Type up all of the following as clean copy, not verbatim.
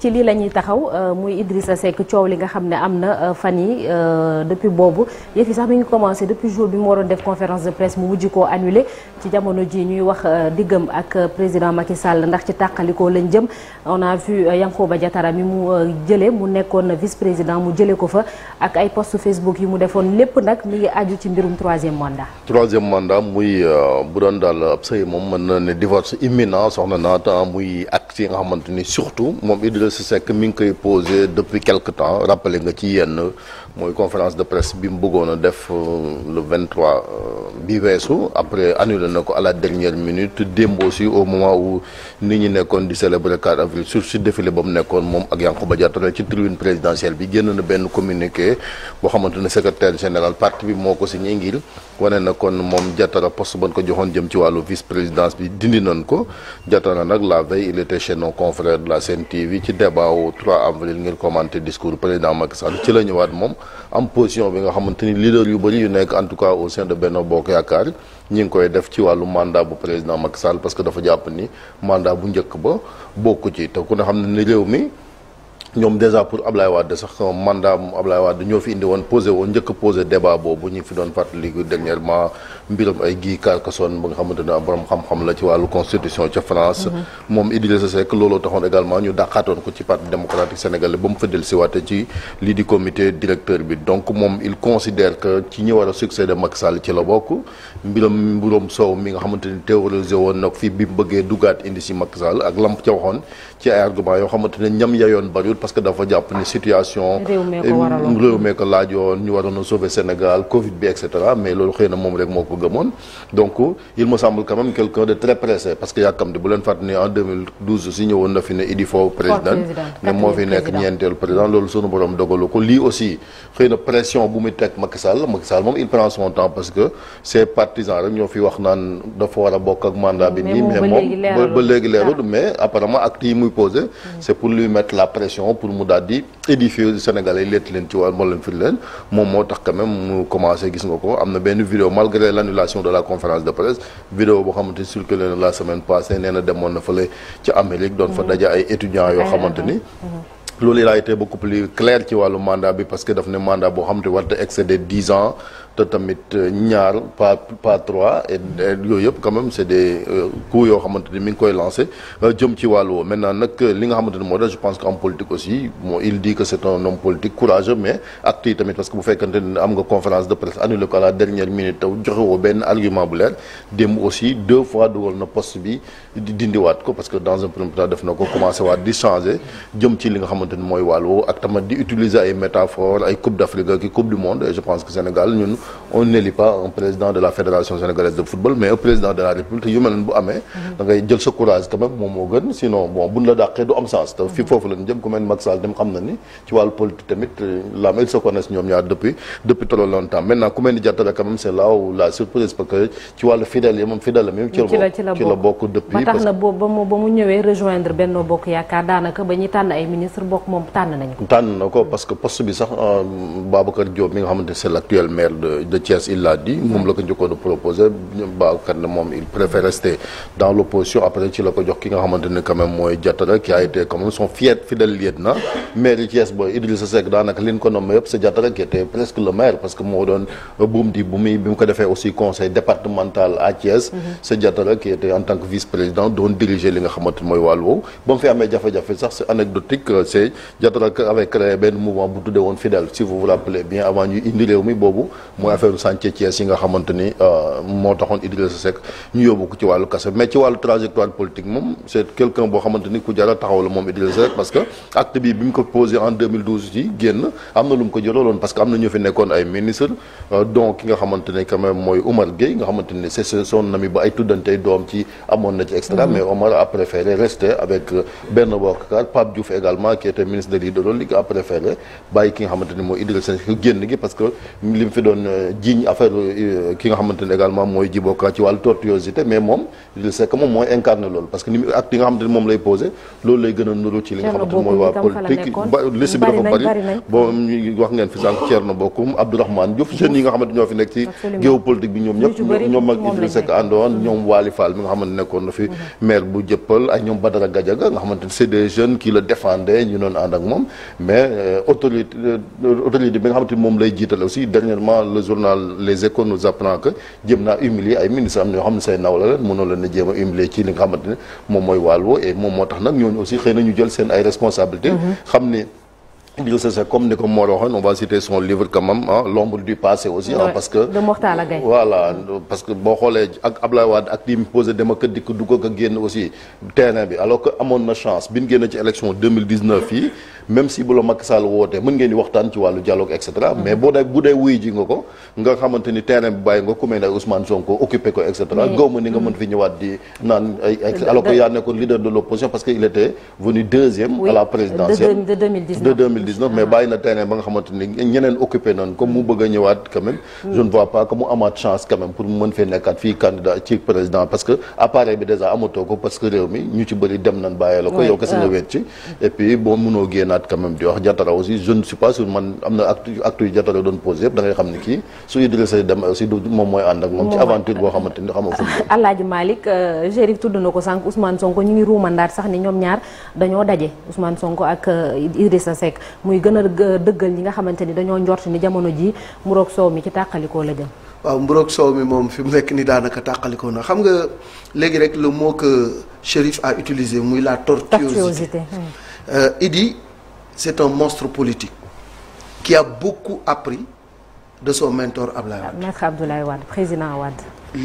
ci lii la ñuy taxaw muy Idrissa Seck coow li nga xam ne am na fan yi depuis boobu yëf yi sax mi ngi commencé depuis jour bi mu waroon def conférence de presse mu mujj koo annulé ci jamono ji ñuy wax diggam ak président Macky Sall ndax ci tàqalikoo lañ jëm. on a vu Yankhoba Diattara mi mu jëlee mu nekkoon vice président mu jëlee ko fa ak ay post Facebook yi mu defoon lépp nag mi ngi aju ci mbirum troisième mandat. troisième mandat muy bu doon daal ab sëy moom mën na ne divorce imminent soxna naata muy acte yi nga xamante ni surtout moom Idrissa Seck mi ngi koy posé depuis quelque temps rappelé nga ci yenn mooy conférence de presse bi mu bëggoon a def le 23 bi weesu après annulé na ko à la dernière minute démb aussi au moment où nit ñi nekkoon di célébrer 4 avril sur si défilé ba mu nekkoon moom ak Yankhoba Diattara ci tribune présidentielle bi génn na benn communiqué boo xamante ne secrétaire général parti bi moo ko signé ngir wane na kon moom Diattara poste ban ko joxoon jëm ci wàllu vice présidence bi dindi nañ ko Diattara nag la veille il était chez nos confrères de la Sen TV ci débat au 3 avril ngir commenter discours président Macky Sall ci la ñëwaat moom am position bi nga xamante ni leader yu bëri yu nekk en tout cas au sein de Benno Bokk Yaakaar ñi ngi koy def ci wàllu mandat bu président Macky Sall parce que dafa jàpp ni mandat bu njëkk ba bokku ci te ku ne xam ne ni réew mi ñoom déjà pour Ablaye Wade sax mandat Ablaye Wade ñoo fi indi woon posé woon njëkk posé débat boobu ñu fi doon fàttaliku dernièrement mbiram ay Guy Carcassonne ba nga xamante ne borom xam-xam la ci wàllu constitution ca France. moom Idrissa Seck looloo taxoon également ñu dàqaatoon ko ci parti démocratique sénégalais ba mu fa dellu si waate ci lii di comité directeur bi donc moom il considère que ci ñi war a succéder Macky Sall ci la bokk mbiram Sow mi nga xamante ni théorisé woon nag fii bi mu bëggee dugaat indi si Macky Sall ak lamp ca waxoon ci ay argument yoo xamante ne ñam yayoon bariwul parce que dafa jàpp ni situation réew mee ko laajoon ñu waroon a sauver Sénégal Covid bi et cetera mais loolu xëy na moom rek moo ko gëmoon donc il me semble quand même quelqu'un de très pressé parce que yàkkamti bu leen fàttali ni en 2012 si ñëwoon na fi ne Idi Faw président ne moo fi nekk ñeenteelu président loolu sunu borom dogalu ko lii aussi xëy na pression bu muy teg Macky Sall moom il prend son temps parce que ses partisans rek ñoo fi wax naan dafa war a bokk ak mandat bi nii mais moom ba léegi leerul mais apparemment acte yi muy posé c'est pour lui mettre la pression pour mu daal di édifier Sénégalais yi leeti leen ci wàll moo leen firi leen moom moo tax quand même mu commencé gis nga ko am na benn vidéo malgré l'annulation de la conférence de presse vidéo boo xamante ni circulé na la semaine passée nee na demoon na fële ci Amérique doon fa daja ay étudiants yoo xamante ni loolu il a été beaucoup plus clair ci wàllu mandat bi parce que daf ne mandat boo xamante warta excéder 10 ans te tamit ñaar pas 3 et yooyu yëpp quand même c'est des coups yoo xamante ni mi ngi koy lancé jëm ci wàllu woo maintenant nag li nga xamante ni moo tax je pense que en politique aussi moo il dit que c'est un homme politique courageux mais acte yi tamit parce que bu fekkante ne am nga conférence de presse annulé ko à la dernière minute taw joxe woo benn argument bu leer démb aussi 2 fois dugal na poste bi di dindiwaat ko parce que dans un premier temps def na ko commencé waat di changer jëm ci li nga xamante ni mooy wàllu woo ak tamit di utiliser ay métaphores ay coupe d'Afrique ak coupe du monde et je pense que Sénégal ñun on n'élit pas un président de la fédération sénégalaise de football mais un président de la république yu mel ne bu amee da ngay jël sa courage quand même moom moo gën sinon bon buñ la dàqee du am sens te fii foofu lañ jëm ku mel Macky Sall dem xam na ni ci wàllu politique tamit la ils se connaissent ñoom ñaar depuis trop longtemps maintenant ku mel ni Diattara quand même c'est là où la surprise parce que ci wàllu fidèle yi moom fidèle la même ci la bokk depuis ba tax na ba mu ñëwee rejoindre Benno Bokk Yaakaar daanaka ba ñuy tànn ay ministre bokk moom tànn na ko parce que poste bi sax Babacar Diop mi nga xamante c'est l'actuel maire de Thiès il l'a dit moom la ko njëkkoon a proposé Babacar ne moom il préfère rester dans l'opposition après ci la ko jox ki nga xamante ne quand même mooy Diattara qui a été quand même son fidèle lieutenant maire yi Thiès booy Idrissa Seck daanaka li ñu ko nommé yëpp c'est Diattara qui était presque le maire parce que moo doon bi mu ko defee aussi conseil départemental à Thiès c'est Diattara qui était en tant que vice-président doon diriger li nga xamante mooy wàllu woowu ba mu fi amee jafe-jafe sax c'est anecdotique c'est Diattara avait créé benn mouvement bu tuddee woon fidèle si vous vous rappelez bien avant ñuy indi réew mi boobu mooy affaire chantier Thiès yi nga xamante ni moo taxoon Idrissa Seck ñu yóbbu ko ci wàllu kase mais ci wàllu trajectoire politique moom c'est quelqu'un boo xamante ni ku jara taxaw la moom Idrissa Seck parce que acte bi mu ko posé en 2012 ci génn am na lu mu ko jëlaloon parce que am na ñu fi nekkoon ay ministre donc ki nga xamante ne quand même mooy Oumar Gueye nga xamante ni c'est son ami ba ay tuddantey doom ci amoon na ci extra mais Omar a préféré rester avec Benno Bokk Yaakaar Pape Diouf également qui était ministre de l'hydraulique a préféré bàyyi ki nga xamante ni mooy Idrissa Seck génn gi parce que li mu fi doon jiiñ affaire ki nga xamante ni également mooy Djibo Ka ci wàllu tortuosité mais moom Idrissa Seck moom mooy incarné loolu parce que ni mu acte yi nga xamante ni moom lay posé loolu lay gën a nuru ci li nga xamante ni mooy waa politique liste bi dafa bari bon wax ngeen fi sànq Thierno Bocoum Abdourahmane Diouf jeunes yi nga xamante ñoo fi nekk ci géopolitique bi ñoom ñëpp ñoom ak Idrissa Seck àndoon ñoom Waly Fall mi nga xamante nekkoon na fi maire bu Jëppal ak ñoom Badara Gadiaga nga xamante ni c'est des jeunes qui le défendaient ñu doon ànd ak moom mais autorité bi nga xamante ni moom lay jiital aussi dernièrement le journal Les Échos nous apprend que jéem naa humilier ay ministres am na yoo xam ne say naw la leen mënoo leen a jéem a humilier ci li nga xamante ne moom mooy wàllu et moom moo tax nag ñooñu aussi xëy na ñu jël seen ay responsabilités xam ni Idrissa Seck comme ni ko Mor waxoon on va citer son livre quand même l'ombre du passé aussi parce que de Mortala Gaye voilà parce que boo xoolee ak Ablaye Wade ak li mu posé dama ko dikk dugg ko génn aussi terrain bi alors que amoon na chance bi ñu génn ci élection 2019 yi même si bu la Macky Sall wootee mën ngeen di waxtaan ci wàllu dialogue et cetera mais boo dee bu dee wuy ji nga ko nga xamante ni terrain bi bàyyi nga ku mel ne Ousmane Sonko occupé ko et cetera gaw ma ni nga mën fi ñëwaat di naan ay alors que yaa nekkoon leader de l'opposition parce que il était venu deuxième à la présidentielle de 2019 mais bàyyi na terrain ba nga xamante ni ñeneen occupé nañ comme mu bëgg a ñëwaat quand même je ne vois pas que mu amaat chance quand même pour mu mën fee nekkaat fii candidat ci président parce que appareil bi déjà amatoo ko parce que réew mi ñu ci bëri dem nañ bàyyee la ko yow kese nga wéet ci et puis boo mënoo génnaat quand même di wax Diatara aussi je ne suis pas sûr man am na acte yu Diatara doon posé yëpp da ngay xam ni kii su Idrissa dem aussi du moom mooy ànd ak moom ci aventure boo xamante ni xam nga fu mu Alaaji Malick Chérif tudd na ko sànq Ousmane Sonko ñu ngi ruumandaat sax ni ñoom ñaar dañoo daje Ousmane Sonko ak Idrissa Seck muy gën a dëggal ñi nga xamante ni dañoo njort ni jamono ji mburoog soow mi ci tàqalikoo la jëm. waaw mburoog soow mi moom fi mu nekk ni daanaka tàqalikoo na xam nga léegi rek le mot que Chérif a utilisé muy la tortuosité. Idi c'est un monstre politique qui a beaucoup appris de son mentor Ablaye Wade. Maître Abdoulaye Wade président Wade.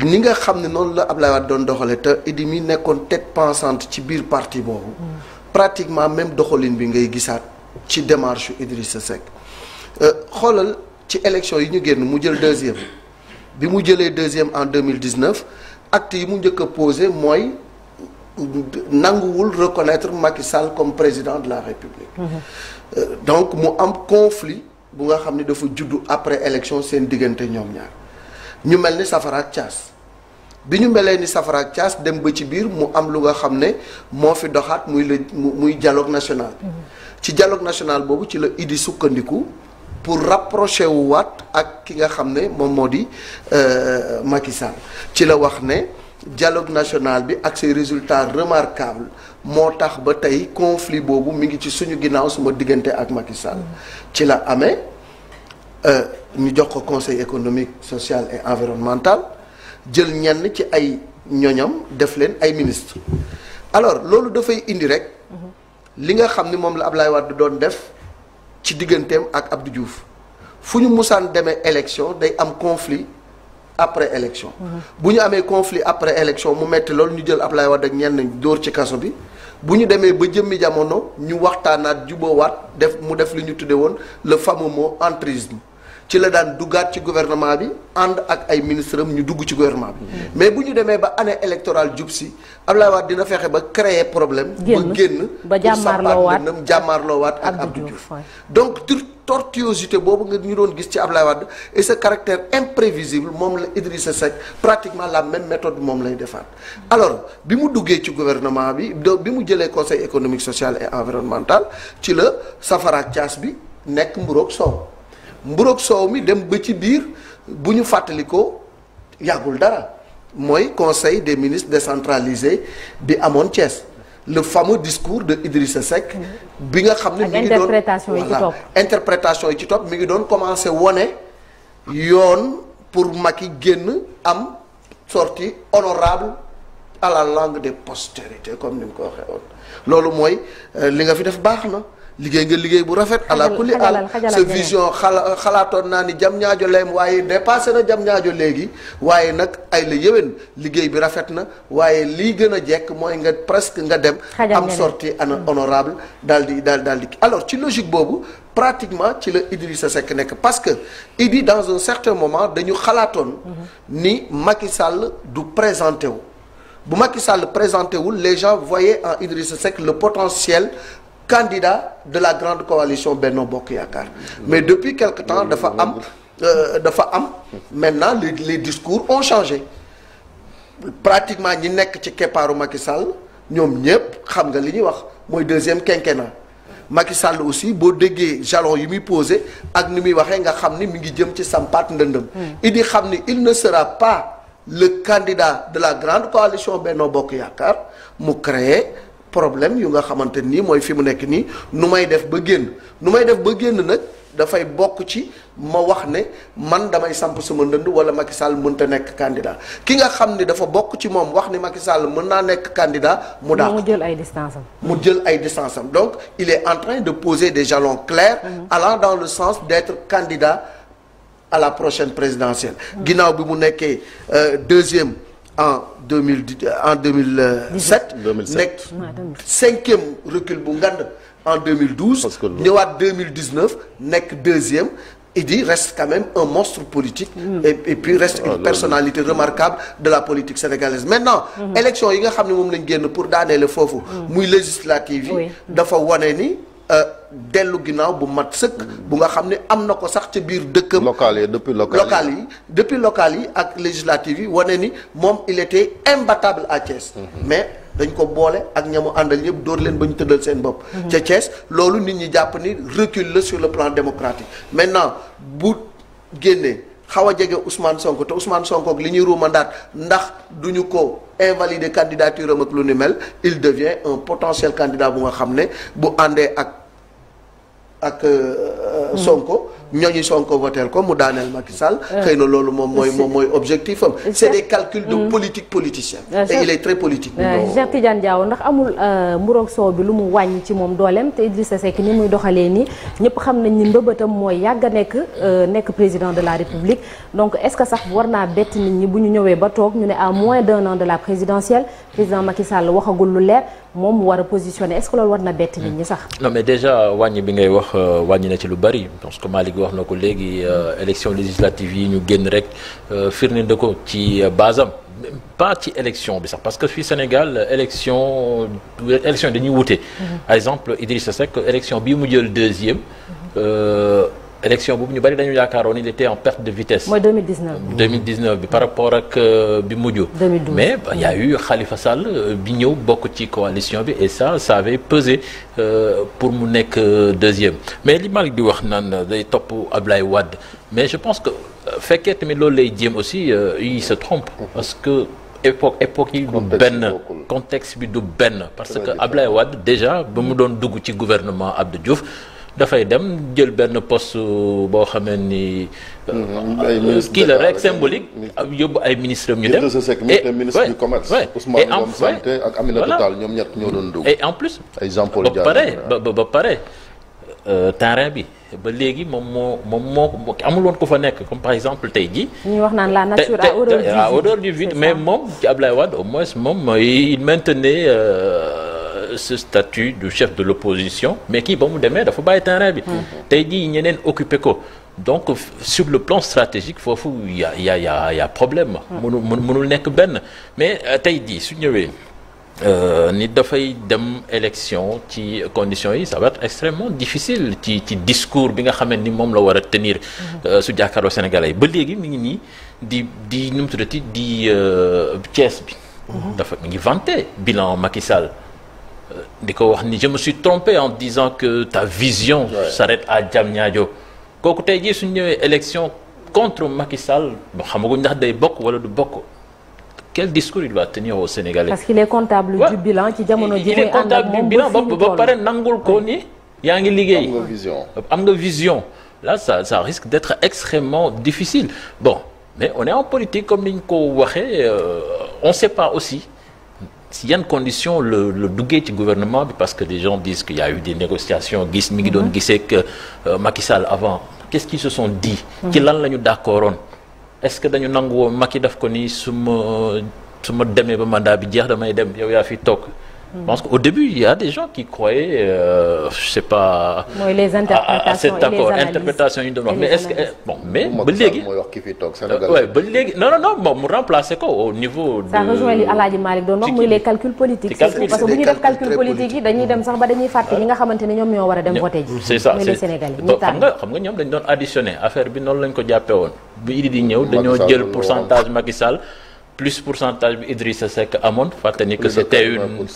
ni nga xam ne noonu la Ablaye Wade doon doxale te Idi mi nekkoon tête pensante ci biir parti boobu. pratiquement même doxalin bi ngay gisaat ci démarche Idrissa Seck xoolal ci élection yi ñu génn mu jël deuxième bi mu jëlee deuxième en 2019 acte yi mu njëkk a posé mooy nanguwul reconnaître Macky Sall comme président de la République. Donc mu am conflit bu nga xam ne dafa juddu après élection seen diggante ñoom ñaar ñu mel ni safara ak caas bi ñu melee ni safara ak caas dem ba ci biir mu am lu nga xam ne moo fi doxaat muy dialogue national. ci dialogue national boobu ci la Idi sukkandiku pour rapprocher wu waat ak ki nga xam ne moom moo di Macky Sall ci la wax ne dialogue national bi ak ses résultats remarquables moo tax ba tey conflit boobu mi ngi ci suñu ginnaaw suma diggante ak Macky Sall ci la amee ñu jox ko conseil économique social et environnemental jël ñenn ci ay ñoñam def leen ay ministre alors loolu dafay indi rek li nga xam ni moom la Ablaye Wade doon def ci digganteem ak Abdou Diouf fu ñu musaan demee élection day am conflit après élection bu ñu amee conflit après élection mu metti loolu ñu jël Ablaye Wade ak ñenn dóor ci kaso bi bu ñu demee ba jëmmi jamono ñu waxtaanaat juboowaat mu def li ñu tudde woon le fameux mot entrisme ci la daan duggaat ci gouvernement bi ànd ak ay ministres am ñu dugg ci gouvernement bi mais bu ñu demee ba année électorale jub si Ablaye Wade dina fexe ba créer problème ba génn ba jàmmaarloowaat ak Abdou Diouf donc tortuosité boobu nga ñu doon gis ci Ablaye Wade et ce caractère imprévisible moom la Idrissa Seck pratiquement la même méthode moom lay defaat alors bi mu duggee ci gouvernement bi mu jëlee conseil économique social et environnemental ci la safara ak caas bi nekk mburoog soow mi dem ba ci biir bu ñu fàttalikoo yàggul dara mooy conseil des ministres décentralisé bi amoon Thiès le fameux discours de Idrissa Seck bi nga xam ne mi ngi doon interprétation yi ci topp mi ngi doon commencé wone yoon pour Macky génn am sortie honorable à la langue des postérités comme ni mu ko waxee woon loolu mooy li nga fi def baax na liggéey nga liggéey bu rafet ala kulli al sa vision xalaatoon naa ni jam ñaajo leem waaye dépassé na jam ñaajo léegi waaye nag ay la yéwén liggéey bi rafet na waaye lii gën a jekk mooy nga presque nga dem am sortie honorable daal di alors ci logique boobu pratiquement ci la Idrissa Seck nekk parce que Idi dans un certain moment dañu xalaatoon ni Macky Sall du présenté wu bu Macky Sall présenté wul les gens voyaient en Idrissa Seck le potentiel candidat de la grande coalition Benno Bokk Yaakaar mais depuis quelque temps dafa am maintenant les discours ont changé pratiquement ñi nekk ci keppaaru Macky Sall ñoom ñëpp xam nga li ñuy wax mooy deuxième quinquennat Macky Sall aussi boo déggee jalon yi muy posé ak ni muy waxee nga xam ni mi ngi jëm ci sampaat ndëndëm idi xam ni il ne sera pas le candidat de la grande coalition Benno Bokk Yaakaar mu créer problème yu nga xamante nii mooy fi mu nekk nii nu may def ba génn nag dafay bokk ci ma wax ne man damay samp sama ndënd wala Macky Sall mënta nekk candidat ki nga xam ni dafa bokk ci moom wax ni Macky Sall mën naa nekk candidat mu jël ay distance am donc il est en train de poser des jalons clairs allant dans le sens d'être candidat à la prochaine présidentielle ginnaaw bi mu nekkee deuxième en 2007 nekk cinquième recul bu ngand en 2012 ñëwaat 2019 nekk deuxième Idi reste quand même un monstre politique et puis reste une personnalité remarquable de la politique sénégalaise maintenant élection yi nga xam ne moom lañ génn pour daaneele foofu muy législative yi dafa wane ni dellu ginnaaw bu mat sëkk bu nga xam ne am na ko sax ca biir dëkkam depuis locales yi ak législatives yi wane ni moom il était imbattable à Thiès mais dañ ko boole ak ñamu àndal ñëpp dóor leen ba ñu tëddal seen bopp ca Thiès loolu nit ñi jàpp ni recul la sur le plan démocratique maintenant bu génnee xaw a jege Ousmane Sonko te Ousmane Sonko ak li ñuy ruumandaat ndax duñu ko invalider candidature am ak lu ni mel il devient un potentiel candidat bu nga xam ne bu àndee ak Sonko ñooñu Sonko voteel ko mu daaneel Macky Sall xëy na loolu moom mooy objectif am c'est des calculs de politique politicienne et il est très politique Cheikh Tidiane Diaw ndax amul mburoog soow bi lu mu wàññi ci moom dooleem te Idrissa Seck ni muy doxalee nii ñëpp xam nañ ni mbëbëtam mooy yàgg a nekk président de la République donc est-ce que sax war naa bett nit ñi bu ñu ñëwee ba toog ñu ne à moins d'un an de la présidentielle président Macky Sall waxagul lu leer moom mu war a positionner est-ce que loolu war na bett nit ñi sax non mais déjà wàññi bi ngay wax wàññi na ci lu bari parce que Malick wax na ko léegi élection législative yi ñu génn rek firnde ko ci basam pas ci élection bi sax parce que fii Sénégal élection dañuy wute par exemple Idrissa Seck élection bii mu jël deuxième élection boobu ñu bari dañu yaakaaroon il était en perte de vitesse. mooy 2019 bi par rapport ak bi mujj. 2012 mais y a eu Khalifa Sall bi ñëw bokk ci coalition bi et ça avait pesé pour mu nekk deuxième mais li Malick di wax naan day topp Ablaye Wade mais je pense que fekkee tamit loolu lay jéem aussi il se trompe parce que époque yi du benn contexte bi du benn parce que Ablaye Wade déjà ba mu doon dugg ci gouvernement Abdou Diouf dafay dem jël benn poste boo xamee ni kii la rek symbolique yóbbu ay ministres ñu dem et ministre du commerce Ousmane Ngom Santé ak Aminata Tall ñoom ñett ñoo doon dugg et en plus ay Jean Paul ba pare terrain bi ba léegi moom moo amul woon ko fa nekk comme par exemple tey jii. ñuy wax naan la nature a horreur du vide mais moom ci Ablaye Wade au moins moom il maintenait ce statut du chef de l'opposition mais kii ba mu demee dafa bàyyi terrain bi. tey jii ñeneen occupé ko donc sur le plan stratégique foofu y a problème. mënul nekk benn mais tey jii su ñëwee. nit dafay dem élection ci conditions yi ça va être extrêmement difficile ci discours bi nga xam ni moom la war a tenir su jàkkaarloo Sénégalais yi ba léegi mi ngi nii di nu mu tuddati di Thiès bi dafa mi ngi vanté bilan Macky Sall di ko wax ni je me suis trompé en disant que ta vision s'arrête à Diamniadio kooku tey jii suñu ñëwee élection contre Macky Sall bon xamaguñ ndax day bokk wala du bokk quel discours il va tenir aux Sénégalais. parce qu'il est comptable du bilan ci jamono ji. il est comptable du bilan ba pare nangul ko ni yaa ngi liggéey. am nga vision. là ça risque d'être extrêmement difficile bon mais on est en politique comme ni ñu ko waxee on sait pas aussi si yan conditions le duggee ci gouvernement bi parce que des gens disent qu'il y a eu des négociations gis mi ngi doon gisee que Macky Sall avant qu'est-ce qu'ils se sont dit. ci lan la ñu d'accordoon. est-ce que dañu nangu woo Macky def ko ni su ma demee ba mandat bi jeex damay dem yow yaa fi toog Je pense qu'au début il y a des gens qui croyaient je sais pas. mooy les interprétations à cet accord interprétation yi ñu doon wax mais est-ce que bon mais ba léegi. mooy wax ki fi toog Sénégal. waaw ba léegi non bon mu remplacer ko au niveau. ça rejoint li Alaaji Malick doon wax muy les calculs politiques. parce que bu ñuy def calcul politique yi dañuy dem sax ba dañuy fàtte ñi nga xamante ne ñoom ñoo war a dem voter ji. c'est ça muy les Sénégalais xam nga ñoom dañ doon additionner affaire bi noonu lañ ko jàppee woon. bi Idi di ñëw dañoo jël pourcentage Macky Sall plus pourcentage bi Idrissa Seck amoon fàtte ni que c'était une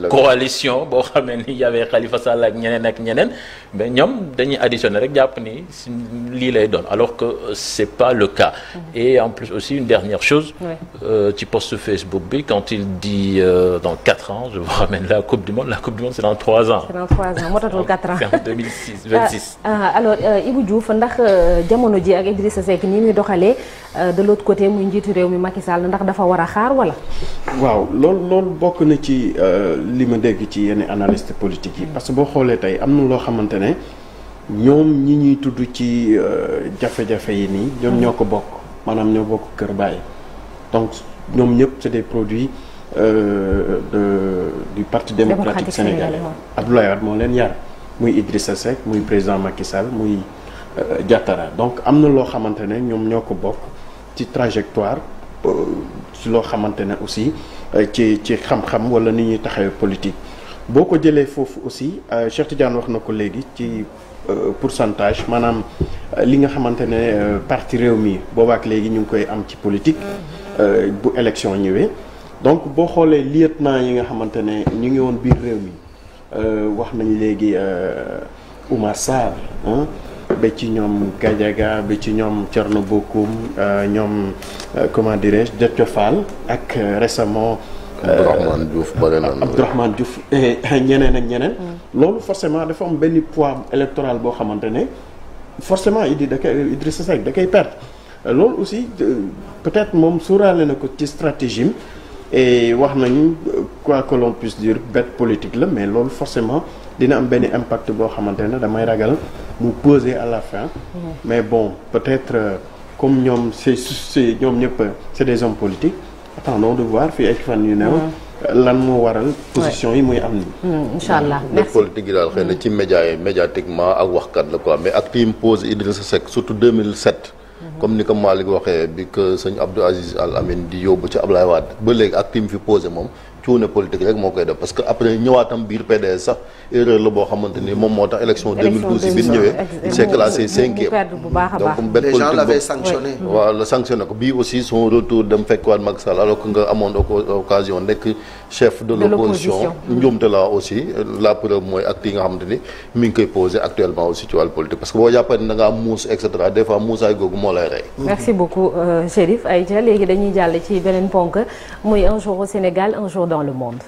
coalition boo xamee ni y avait Khalifa Sall ak ñeneen mais ñoom dañuy additionner rek jàpp ni lii lay doon alors que c'est pas le cas. Et en plus aussi une dernière chose ci post Facebook bi quand il dit dans 4 ans je vous ramène la coupe du monde c'est dans 3 ans. c'est dans 3 ans motatul 4 ans. c'est en 2026. alors Ibou Diouf ndax jamono ji ak Idrissa Seck nii muy doxalee de l'autre côté muy njiitu réew mi Macky Sall ndax dafa war a xaar wala. waaw loolu bokk na ci li ma dégg ci yenn analyste politique yi parce que boo xoolee tey am na loo xamante ne ñoom ñi ñuy tudd ci jafe-jafe yi nii ñoom ñoo ko bokk maanaam ñoo bokk kër baay donc ñoom ñëpp c'est des produits du parti démocratique sénégalais. Abdoulaye Wade moo leen yar muy Idrissa Seck muy président Macky Sall muy Diattara donc am na loo xamante ne ñoom ñoo ko bokk ci trajectoire ci loo xamante ne aussi ci xam-xam wala ni ñuy taxawee politique boo ko jëlee foofu aussi Cheikh Tidiane wax na ko léegi ci pourcentage maanaam li nga xamante ne parti réew mi boobaak léegi ñu ngi koy am ci politique bu élection ñëwee donc boo xoolee lieutenant yi nga xamante ne ñu ngi woon biir réew mi wax nañ léegi Oumar Sarr ba ci ñoom Gadiaga ba ci ñoom Thierno Bocoum ñoom comment dirais-je Déthié Fall ak récemment Abdourahmane Diouf bare na Abdourahmane Diouf ñeneen ak ñeneen loolu forcément dafa am benn poids électoral boo xamante ne forcément Idrissa Seck da koy perdre loolu aussi peut-être moom suuraale na ko ci stratégie et wax nañu quoi que l'on puisse dire bête politique la mais loolu forcément dina am benn impact boo xamante ne damay ragal mu poser à la fin mais bon peut-être comme ñoom c'est ñoom ñëpp c'est des hommes politiques attendons de voir fii ak fan yu néew lan moo waral position yi muy am ni incha allah merci politique yi daal xëy na ci média yi médiatiquement ak waxkat la quoi mais acte yi mu posé Idrissa Seck surtout 2007 comme ni ko Malick waxee bi que sëñ Abdou Aziz Al Amin di yóbbu ci Ablaye Wade ba léegi acte yi mu fi posé moom cuune politique rek moo koy def parce que après ñëwaatam biir PDS sax erreur la boo xamante ni moom moo tax élection 2012 yi bi ñu ñëwee il s'est classé 5e donc benn les gens l'avaient politique sanctionné. waaw la sanctionné ko bii aussi son retour dem fekkiwaat Macky Sall alors que nga amoon occasion nekk chef de l'opposition njuumte la aussi la preuve mooy acte yi nga xamante ni mi ngi koy posé actuellement aussi ci wàllu politique parce que boo jàppee ni da ngaa muus et cetera des fois muusaay googu moo lay rey. merci beaucoup Chérif Aïcha léegi dañuy jàll ci beneen ponk muy un jour au Sénégal un jour dans le monde.